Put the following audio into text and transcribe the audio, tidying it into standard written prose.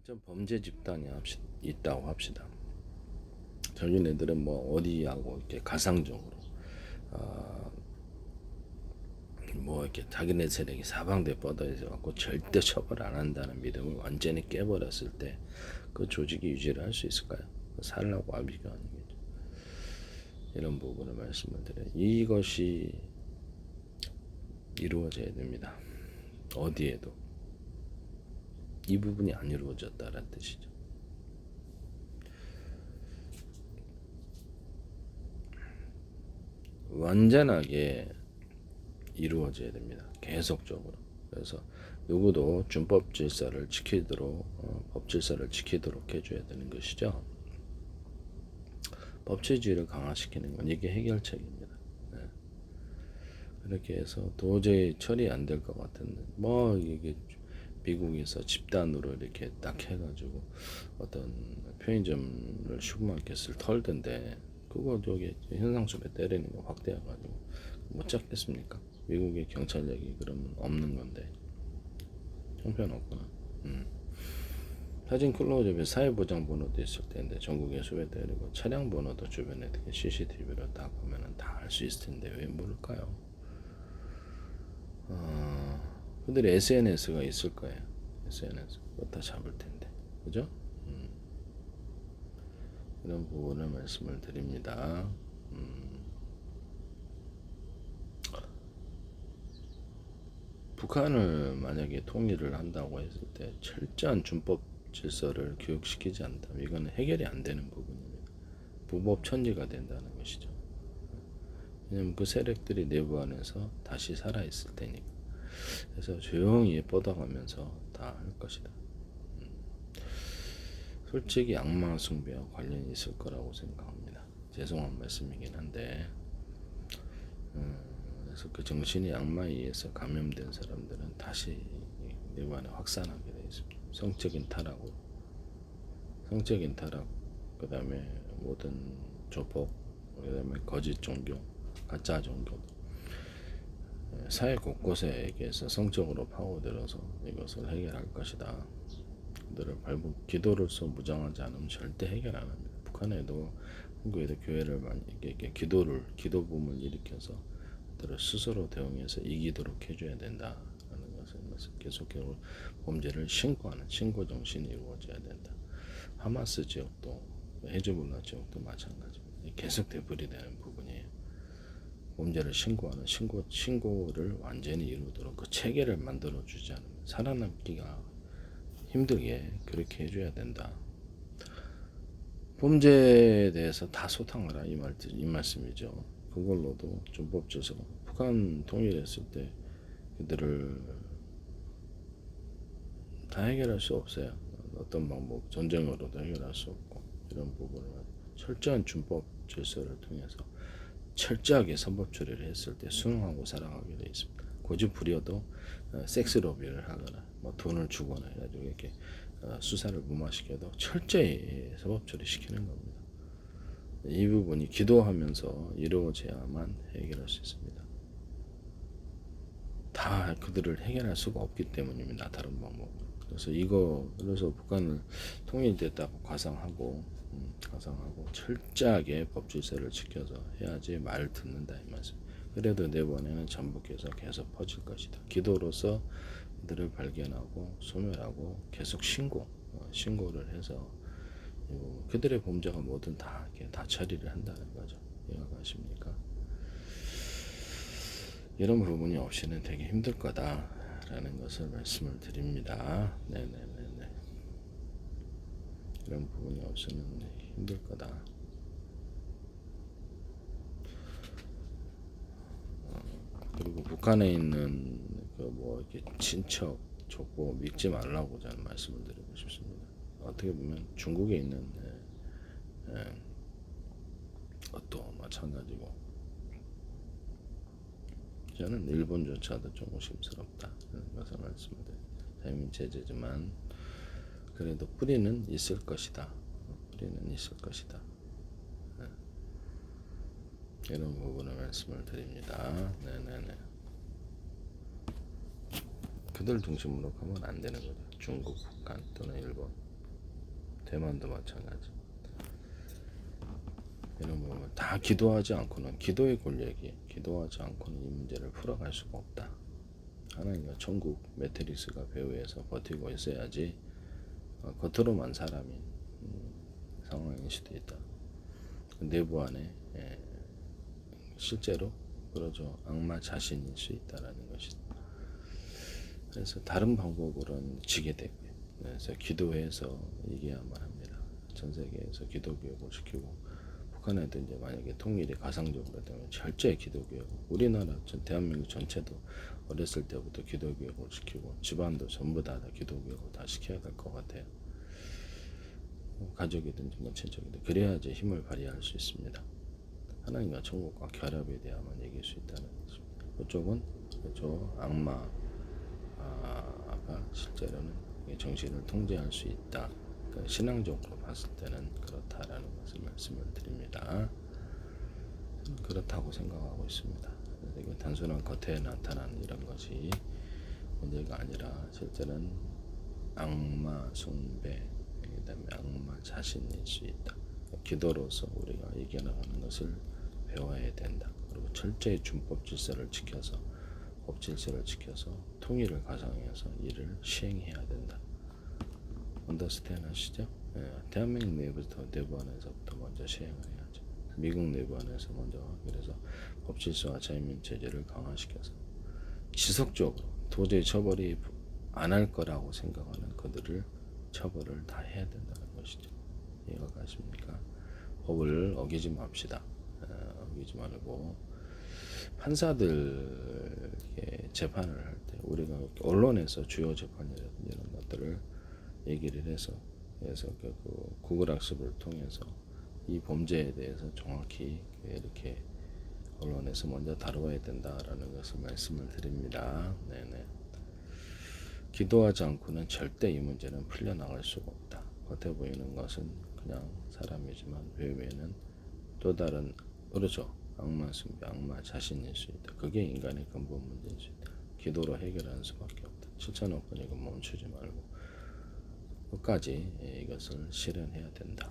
특정 범죄 집단이 있다고 합시다. 자기네들은 뭐 어디하고 이렇게 가상적으로 뭐 이렇게 자기네 세력이 사방대 뻗어져 갖고 절대 처벌 안 한다는 믿음을 완전히 깨버렸을 때 그 조직이 유지를 할 수 있을까요? 살라고 아비가 아니겠죠. 이런 부분을 말씀을 드려요. 이것이 이루어져야 됩니다. 어디에도 이 부분이 안 이루어졌다라는 뜻이죠. 완전하게 이루어져야 됩니다. 계속적으로. 그래서 누구도 준법 질서를 지키도록 법 질서를 지키도록 해줘야 되는 것이죠. 법치주의를 강화시키는 건 이게 해결책입니다. 네. 그렇게 해서 도저히 처리 안 될 것 같은데 뭐 이게 미국에서 집단으로 이렇게 딱 해가지고 어떤 편의점을 슈퍼마켓을 털던데 그거 저기 현상수배 때리는 거 확대해가지고 못 잡겠습니까? 미국의 경찰력이 그러면 없는 건데 형편없구나. 사진 클로즈업에 사회보장 번호도 있을 텐데 전국에 수배 때리고 차량 번호도 주변에 이렇게 CCTV로 딱 보면은 다 알 수 있을 텐데 왜 모를까요? 그들이 SNS가 있을 거예요. SNS 그거 다 잡을 텐데, 그죠? 이런 부분을 말씀을 드립니다. 북한을 만약에 통일을 한다고 했을 때 철저한 준법 질서를 교육시키지 않다면 이거는 해결이 안 되는 부분입니다. 부법 천지가 된다는 것이죠. 왜냐면 그 세력들이 내부 안에서 다시 살아있을 테니까. 그래서 조용히 뻗어가면서 다 할 것이다. 솔직히 악마 숭배와 관련이 있을 거라고 생각합니다. 죄송한 말씀이긴 한데 그래서 그 정신이 악마에 의해서 감염된 사람들은 다시 내부 안에 확산하게 되어 있습니다. 성적인 타락, 그 다음에 모든 조폭, 그 다음에 거짓 종교, 가짜 종교, 사회 곳곳에서 성적으로 파고들어서 이것을 해결할 것이다. 그들을 기도로서 무장하지 않으면 절대 해결 안 합니다. 북한에도 한국에도 교회를 많이 이렇게 기도 붐을 일으켜서 그들을 스스로 대응해서 이기도록 해줘야 된다라는 것을 계속적으로 범죄를 신고하는 신고 정신이 이루어져야 된다. 하마스 지역도 헤즈볼라 지역도 마찬가지입니다. 계속 되풀이되는 부분이에요. 범죄를 신고하는 신고를 완전히 이루도록 그 체계를 만들어 주지 않으면 살아남기가 힘들게 그렇게 해줘야 된다. 범죄에 대해서 다 소탕하라 이 말씀이죠. 그걸로도 준법제서 북한 통일했을 때 그들을 다 해결할 수 없어요. 어떤 방법 전쟁으로도 해결할 수 없고 이런 부분을 철저한 준법 질서를 통해서 철저하게 선법 처리를 했을 때 순응하고 살아가게 되어 있습니다. 고집 부려도 섹스 로비를 하거나 뭐 돈을 주거나 해가지고 이렇게 수사를 무마시켜도 철저히 선법 처리시키는 겁니다. 이 부분이 기도하면서 이루어져야만 해결할 수 있습니다. 다 그들을 해결할 수가 없기 때문입니다. 다른 방법. 그래서 북한을 통일됐다고 가상하고 철저하게 법질서를 지켜서 해야지 말을 듣는다 이 말씀. 그래도 내번에는 전북에서 계속 퍼질 것이다. 기도로서 그들을 발견하고 소멸하고 계속 신고를 해서 그들의 범죄가 뭐든 다 처리를 한다는 거죠. 이해가십니까? 이런 부분이 없이는 되게 힘들 거다라는 것을 말씀을 드립니다. 네네네네. 이런 부분이 없으면 힘들 거다. 그리고 북한에 있는 그 뭐 이렇게 친척, 족보 믿지 말라고 저는 말씀을 드리고 싶습니다. 어떻게 보면 중국에 있는 것도 마찬가지고 저는 일본조차도 좀 의심스럽다 이런 것을 말씀드려요. 자유민 제재지만 그래도 뿌리는 있을 것이다. 이런 부분을 말씀을 드립니다. 네네네. 그들 중심으로 가면 안 되는 거죠. 중국, 북한 또는 일본. 대만도 마찬가지. 이런 부분 다 기도하지 않고는 기도의 권력이 기도하지 않고는 이 문제를 풀어갈 수가 없다. 하나님과 천국 매트릭스가 배후에서 버티고 있어야지 겉으로만 사람인 상황일 수도 있다. 내부 안에 실제로 그러죠. 악마 자신일 수 있다라는 것이다. 그래서 다른 방법으로는 지게 되고요. 그래서 기도해서 이겨야만 합니다. 전 세계에서 기도 교육을 시키고 북한에도 이제 만약에 통일이 가상적으로 되면 철저히 기도 교육. 우리나라 전 대한민국 전체도 어렸을 때부터 기도 교육을 시키고 집안도 전부 다 기도 교육을 다 시켜야 될 것 같아요. 가족이든지 뭐 친척이든 그래야지 힘을 발휘할 수 있습니다. 하나님과 천국과 결합에 대하면 이길 수 있다는 것입니다. 그쪽은 그렇죠. 악마가 실제로는 정신을 통제할 수 있다. 그러니까 신앙적으로 봤을 때는 그렇다라는 것을 말씀을 드립니다. 그렇다고 생각하고 있습니다. 이게 단순한 겉에 나타나는 이런 것이 문제가 아니라 실제는 악마 숭배, 그다음에 악마 자신일 수 있다. 기도로서 우리가 이겨나가는 것을 배워야 된다. 그리고 철저히 준법 질서를 지켜서 법 질서를 지켜서 통일을 가상해서 이를 시행해야 된다. 언더스탠 하시죠? 대한민국 내부 안에서부터 먼저 시행을 해야죠. 미국 내부 안에서 먼저 그래서 법 질서와 자유민 체제를 강화시켜서 지속적으로 도저히 처벌이 안 할 거라고 생각하는 그들을 처벌을 다 해야 된다는 것이죠. 이해가 가십니까? 법을 어기지 맙시다. 어기지 말고 판사들 재판을 할 때 우리가 언론에서 주요 재판이라든지 이런 것들을 얘기를 해서 그래서 그 구글 학습을 통해서 이 범죄에 대해서 정확히 이렇게 언론에서 먼저 다루어야 된다라는 것을 말씀을 드립니다. 네네. 기도하지 않고는 절대 이 문제는 풀려나갈 수가 없다. 겉에 보이는 것은 그냥 사람이지만 외면은 또 다른 그렇죠. 악마 숭배, 악마 자신일 수 있다. 그게 인간의 근본 문제일 수 있다. 기도로 해결하는 수밖에 없다. 실천없으니까 멈추지 말고 끝까지 이것을 실현해야 된다.